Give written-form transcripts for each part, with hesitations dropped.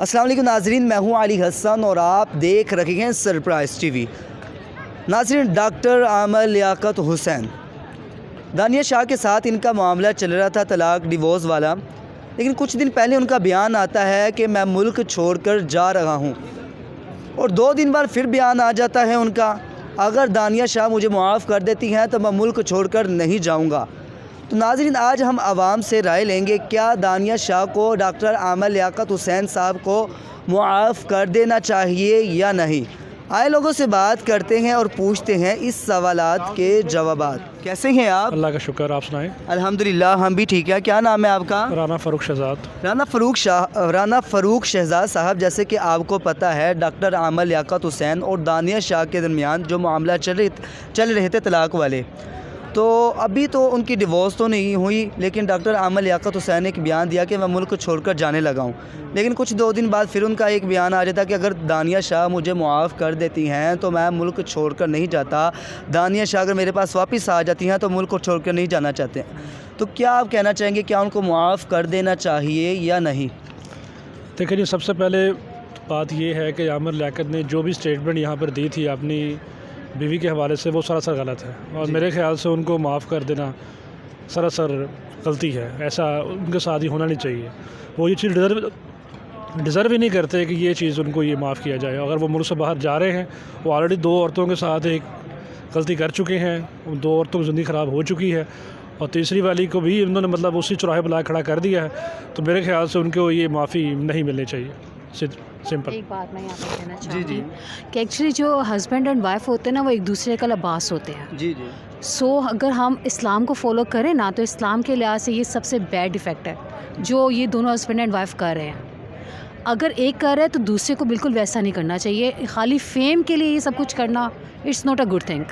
السلام علیکم ناظرین، میں ہوں علی حسن اور آپ دیکھ رہے ہیں سرپرائز ٹی وی۔ ناظرین، ڈاکٹر عامر لیاقت حسین، دانیہ شاہ کے ساتھ ان کا معاملہ چل رہا تھا طلاق ڈیورس والا، لیکن کچھ دن پہلے ان کا بیان آتا ہے کہ میں ملک چھوڑ کر جا رہا ہوں، اور 2 دن بعد پھر بیان آ جاتا ہے ان کا، اگر دانیہ شاہ مجھے معاف کر دیتی ہیں تو میں ملک چھوڑ کر نہیں جاؤں گا۔ تو ناظرین، آج ہم عوام سے رائے لیں گے کیا دانیہ شاہ کو ڈاکٹر عامر لیاقت حسین صاحب کو معاف کر دینا چاہیے یا نہیں۔ آئے لوگوں سے بات کرتے ہیں اور پوچھتے ہیں اس سوالات کے جوابات۔ کیسے ہیں آپ؟ اللہ کا شکر، آپ سنائیں۔ الحمدللہ ہم بھی ٹھیک ہے۔ کیا نام ہے آپ کا؟ رانا فاروق شہزاد۔ رانا فاروق شہزاد صاحب، جیسے کہ آپ کو پتہ ہے ڈاکٹر عامر لیاقت حسین اور دانیہ شاہ کے درمیان جو معاملہ چل رہے تھے طلاق والے، تو ابھی تو ان کی ڈیورس تو نہیں ہوئی، لیکن ڈاکٹر عامر لیاقت حسین نے ایک بیان دیا کہ میں ملک چھوڑ کر جانے لگا ہوں، لیکن کچھ 2 دن بعد پھر ان کا ایک بیان آ جاتا کہ اگر دانیہ شاہ مجھے معاف کر دیتی ہیں تو میں ملک چھوڑ کر نہیں جاتا، دانیہ شاہ اگر میرے پاس واپس آ جاتی ہیں تو ملک کو چھوڑ کر نہیں جانا چاہتے ہیں۔ تو کیا آپ کہنا چاہیں گے، کیا ان کو معاف کر دینا چاہیے یا نہیں؟ دیکھیں جی، سب سے پہلے بات یہ ہے کہ عامر لیاقت نے جو بھی سٹیٹمنٹ یہاں پر دی تھی اپنی بیوی کے حوالے سے، وہ سراسر غلط ہے، اور میرے خیال سے ان کو معاف کر دینا سراسر غلطی ہے۔ ایسا ان کے ساتھ ہی ہونا نہیں چاہیے۔ وہ یہ چیز ڈیزرو ہی نہیں کرتے کہ یہ چیز ان کو یہ معاف کیا جائے۔ اگر وہ ملک سے باہر جا رہے ہیں، وہ آلریڈی 2 عورتوں کے ساتھ ایک غلطی کر چکے ہیں، 2 عورتوں کی زندگی خراب ہو چکی ہے، اور تیسری والی کو بھی انہوں نے اسی چوراہے بلا کھڑا کر دیا ہے، تو میرے خیال سے ان کو یہ معافی نہیں ملنی چاہیے۔ سمپل۔ ایک بات میں یہاں پہ کہنا چاہوں گی کہ ایکچولی جو ہسبینڈ اینڈ وائف ہوتے ہیں نا، وہ ایک دوسرے کا لباس ہوتے ہیں۔ جی اگر ہم اسلام کو فالو کریں نا، تو اسلام کے لحاظ سے یہ سب سے بیڈ ایفیکٹ ہے جو یہ دونوں ہسبینڈ اینڈ وائف کر رہے ہیں۔ اگر ایک کر رہا ہے تو دوسرے کو بالکل ویسا نہیں کرنا چاہیے۔ خالی فیم کے لیے یہ سب کچھ کرنا، it's not a good thing.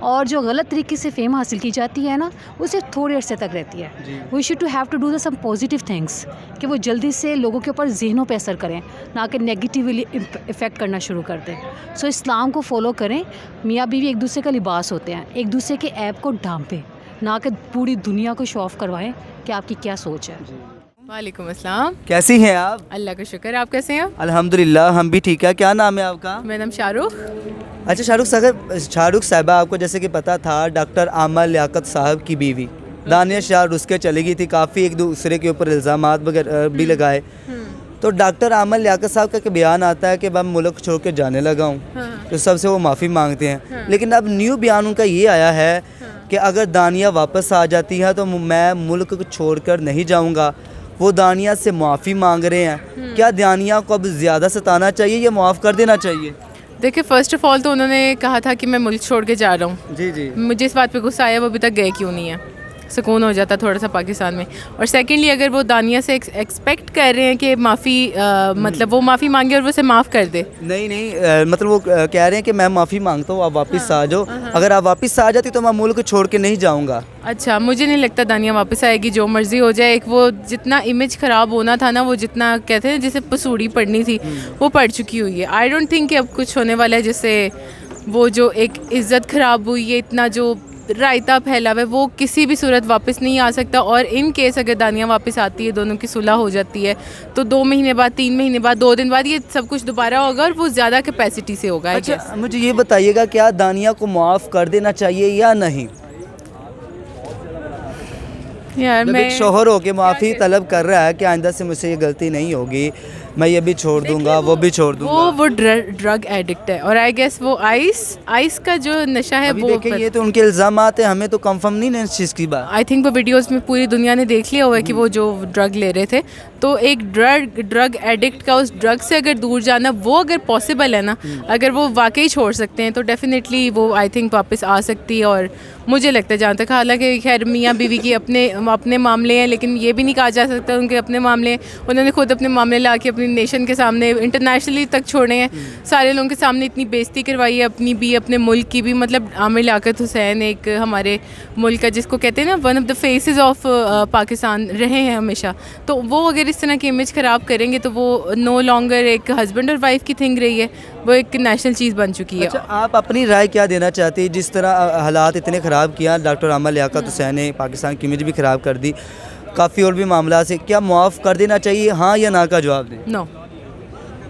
اور جو غلط طریقے سے فیم حاصل کی جاتی ہے نا، وہ صرف تھوڑے عرصے تک رہتی ہے۔ We should have to do some positive things, کہ وہ جلدی سے لوگوں کے اوپر ذہنوں پہ اثر کریں، نہ کہ نیگیٹیولی افیکٹ کرنا شروع کر دیں۔ سو اسلام کو فالو کریں۔ میاں بیوی ایک دوسرے کا لباس ہوتے ہیں، ایک دوسرے کے ایپ کو ڈھانپیں، نہ کہ پوری دنیا کو شو آف کروائیں کہ آپ کی کیا سوچ ہے۔ وعلیکم السلام۔ کیسی ہیں آپ؟ اللہ کا شکر، آپ کیسے ہیں؟ الحمدللہ ہم بھی ٹھیک ہے۔ کیا نام ہے آپ کا؟ میرا نام شاہ رخ۔ اچھا، شاہ رخ صاحبہ، آپ کو جیسے کہ پتہ تھا ڈاکٹر عامر لیاقت صاحب کی بیوی دانیہ شاہ رس کے چلی گئی تھی، کافی ایک دوسرے کے اوپر الزامات وغیرہ بھی لگائے، تو ڈاکٹر عامر لیاقت صاحب کا ایک بیان آتا ہے کہ میں ملک چھوڑ کے جانے لگا ہوں، تو سب سے وہ معافی مانگتے ہیں، لیکن اب نیو بیان ان کا یہ آیا ہے کہ اگر دانیہ واپس آ جاتی ہے تو میں ملک چھوڑ کر نہیں جاؤں گا۔ وہ دانیہ سے معافی مانگ رہے ہیں۔ کیا دانیہ کو اب زیادہ ستانا چاہیے یا معاف کر دینا چاہیے؟ دیکھیں، فرسٹ آف آل تو انہوں نے کہا تھا کہ میں ملک چھوڑ کے جا رہا ہوں۔ جی مجھے اس بات پہ غصہ آیا، وہ ابھی تک گئے کیوں نہیں ہے؟ سکون ہو جاتا تھوڑا سا پاکستان میں۔ اور سیکنڈلی، اگر وہ دانیہ سے ایکسپیکٹ کر رہے ہیں کہ معافی مطلب وہ معافی مانگے اور وہ اسے معاف کر دے، نہیں، مطلب وہ کہہ رہے ہیں کہ میں معافی مانگتا ہوں، آپ واپس آ جاؤ، اگر آپ واپس آ جاتی تو میں ملک چھوڑ کے نہیں جاؤں گا۔ اچھا، مجھے نہیں لگتا دانیہ واپس آئے گی، جو مرضی ہو جائے۔ ایک وہ جتنا امیج خراب ہونا تھا نا، وہ جتنا کہتے ہیں جسے پسوڑی پڑنی تھی، وہ پڑ چکی ہوئی ہے۔ آئی ڈونٹ تھنک کہ اب کچھ ہونے والا ہے جس سے وہ جو ایک عزت خراب ہوئی ہے، اتنا جو رائتا پھیلا ہوا ہے، وہ کسی بھی صورت واپس نہیں آ سکتا۔ اور ان کیس اگر دانیہ واپس آتی ہے، دونوں کی صلح ہو جاتی ہے، تو 2 مہینے بعد، 3 مہینے بعد، 2 دن بعد یہ سب کچھ دوبارہ ہوگا، اور وہ زیادہ کیپیسٹی سے ہوگا۔ اچھا، مجھے یہ بتائیے گا، کیا دانیہ کو معاف کر دینا چاہیے یا نہیں؟ یار جب ایک شوہر ہو کے معافی طلب کر رہا ہے کہ آئندہ سے مجھ سے یہ غلطی نہیں ہوگی، میں یہ بھی چھوڑ دوں گا، وہ بھی چھوڑ دوں گا۔ وہ ڈرگ ایڈکٹ ہے، اور آئی گیس وہ آئس کا جو نشہ ہے وہ دیکھیں، یہ تو ان کے الزامات ہیں، ہمیں تو کنفرم نہیں ہے اس چیز کی بات۔ آئی تھنک وہ ویڈیوز میں پوری دنیا نے دیکھ لیا ہوا ہے کہ وہ جو ڈرگ لے رہے تھے۔ تو ایک ڈرگ ایڈکٹ کا اس ڈرگ سے اگر دور جانا، وہ اگر پاسبل ہے نا، اگر وہ واقعی چھوڑ سکتے ہیں، تو ڈیفینیٹلی وہ آئی تھنک واپس آ سکتی ہے۔ اور مجھے لگتا ہے جہاں تک، حالانکہ خیر میاں بیوی کی اپنے معاملے ہیں، لیکن یہ بھی نہیں کہا جا سکتا ان کے اپنے معاملے ہیں۔ انہوں نے خود اپنے معاملے لا کے اپنی نیشن کے سامنے، انٹرنیشنلی تک چھوڑے ہیں، سارے لوگوں کے سامنے اتنی بےزتی کروائی ہے، اپنی بھی، اپنے ملک کی بھی۔ مطلب عامر لیاقت حسین ایک ہمارے ملک کا، جس کو کہتے ہیں نا one of the faces of Pakistan رہے ہیں ہمیشہ، تو وہ اگر اس طرح کی امیج خراب کریں گے تو وہ نو لانگر ایک ہسبینڈ اور وائف کی تھنگ رہی ہے، وہ ایک نیشنل چیز بن چکی ہے۔ اچھا، آپ اپنی رائے کیا دینا چاہتی ہیں؟ جس طرح حالات اتنے خراب کیا ڈاکٹر عامر لیاقت حسین نے، پاکستان کی امیج بھی خراب کر دی، کافی اور بھی معاملات سے، کیا معاف کر دینا چاہیے، ہاں یا نا کا جواب دیں؟ نو،